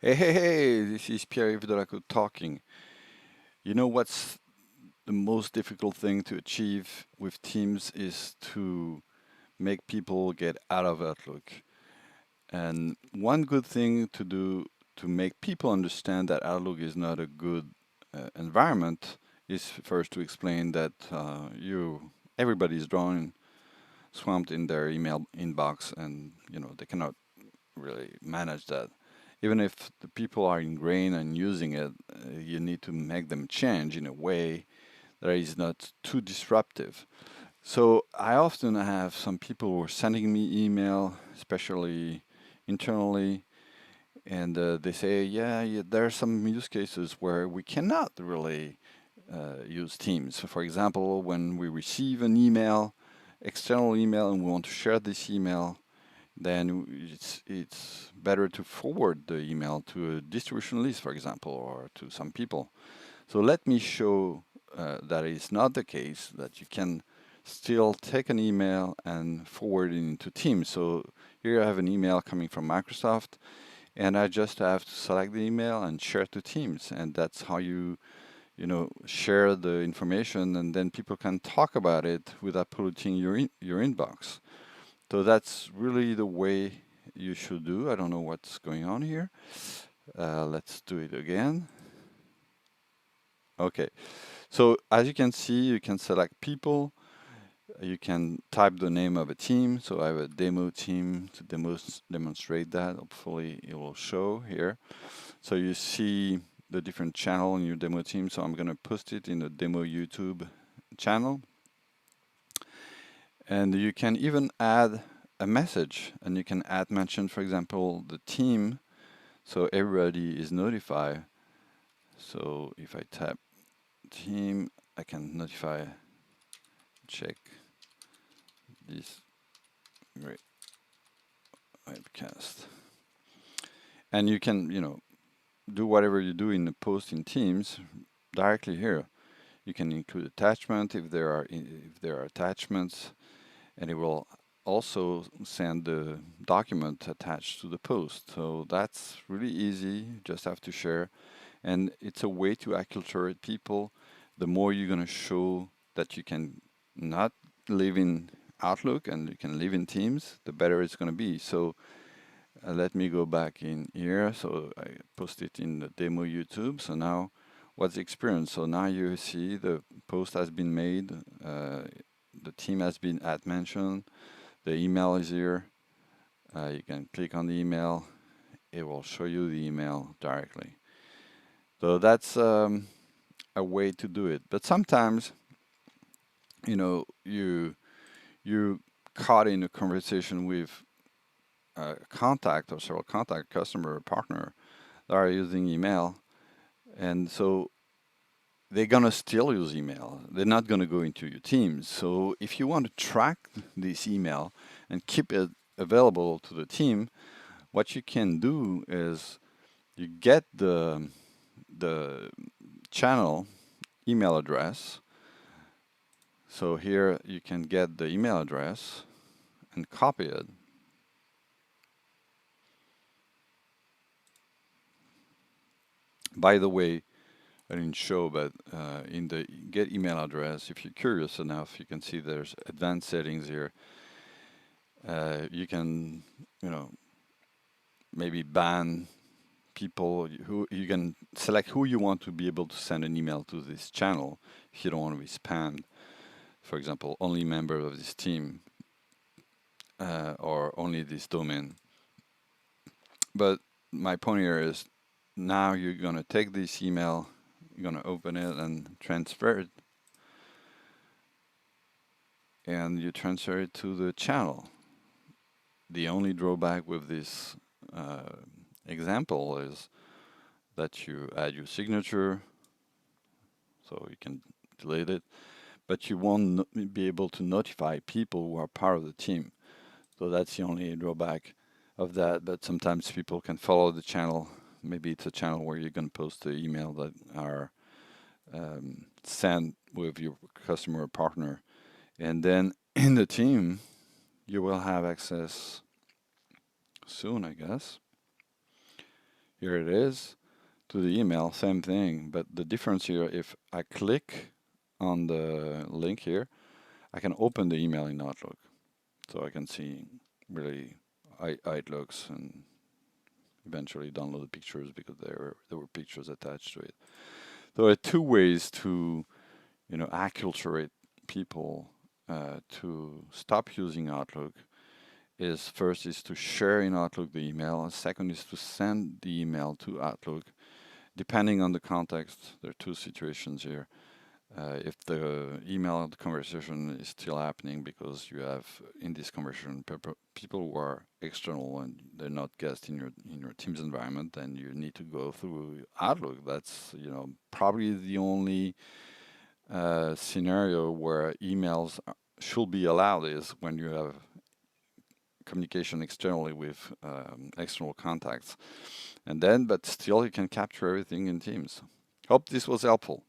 Hey, this is Pierre-Yves Delacote talking. You know what's the most difficult thing to achieve with Teams is to make people get out of Outlook. And one good thing to do to make people understand that Outlook is not a good environment is first to explain that everybody's drawn swamped in their email inbox, and they cannot really manage that. Even if the people are ingrained and using it, you need to make them change in a way that is not too disruptive. So I often have some people who are sending me email, especially internally, and they say, yeah, there are some use cases where we cannot really use Teams. So for example, when we receive an email, external email, and we want to share this email, then it's better to forward the email to a distribution list, for example, or to some people. So let me show that is not the case, that you can still take an email and forward it into Teams. So here I have an email coming from Microsoft, and I just have to select the email and share it to Teams, and that's how you share the information, and then people can talk about it without polluting your inbox. So that's really the way you should do. I don't know what's going on here. Let's do it again. Okay. So as you can see, you can select people. You can type the name of a team. So I have a demo team to demonstrate that. Hopefully it will show here. So you see the different channel in your demo team. So I'm going to post it in the demo YouTube channel. And you can even add a message, and you can add mention, for example, the team, so everybody is notified. So if I tap team, I can notify, check this great webcast. And you can, do whatever you do in the post in Teams directly here. You can include attachment if there are attachments, and it will also send the document attached to the post. So that's really easy. You just have to share, and it's a way to acculturate people. The more you're going to show that you can not live in Outlook and you can live in Teams, the better it's going to be. So let me go back in here. So I post it in the demo YouTube. So now what's the experience? So now you see the post has been made. The team has been at mentioned. The email is here. You can click on the email. It will show you the email directly. So that's a way to do it. But sometimes, you caught in a conversation with a contact or several contact, customer or partner that are using email, and so they're gonna still use email. They're not gonna go into your Teams. So if you want to track this email and keep it available to the team, what you can do is you get the channel email address. So here you can get the email address and copy it. By the way, I didn't show, but in the get email address, if you're curious enough, you can see there's advanced settings here. You can, you know, maybe ban people who you can select who you want to be able to send an email to this channel if you don't want to be spammed. For example, only members of this team or only this domain. But my point here is now you're going to take this email, you're going to open it and transfer it, and you transfer it to the channel. The only drawback with this example is that you add your signature, so you can delete it, but you won't be able to notify people who are part of the team. So that's the only drawback of that. But sometimes people can follow the channel. Maybe it's a channel where you're going to post the email that are sent with your customer or partner. And then in the team, you will have access soon, I guess. Here it is. To the email, same thing. But the difference here, if I click on the link here, I can open the email in Outlook. So I can see really how it looks and eventually download the pictures because there were pictures attached to it. So there are two ways to, acculturate people to stop using Outlook. Is first is to share in Outlook the email, and second is to send the email to Outlook. Depending on the context, there are two situations here. If the email conversation is still happening because you have in this conversation people who are external and they're not guests in your team's environment, then you need to go through Outlook. That's probably the only scenario where emails should be allowed is when you have communication externally with external contacts, and then but still you can capture everything in Teams. Hope this was helpful.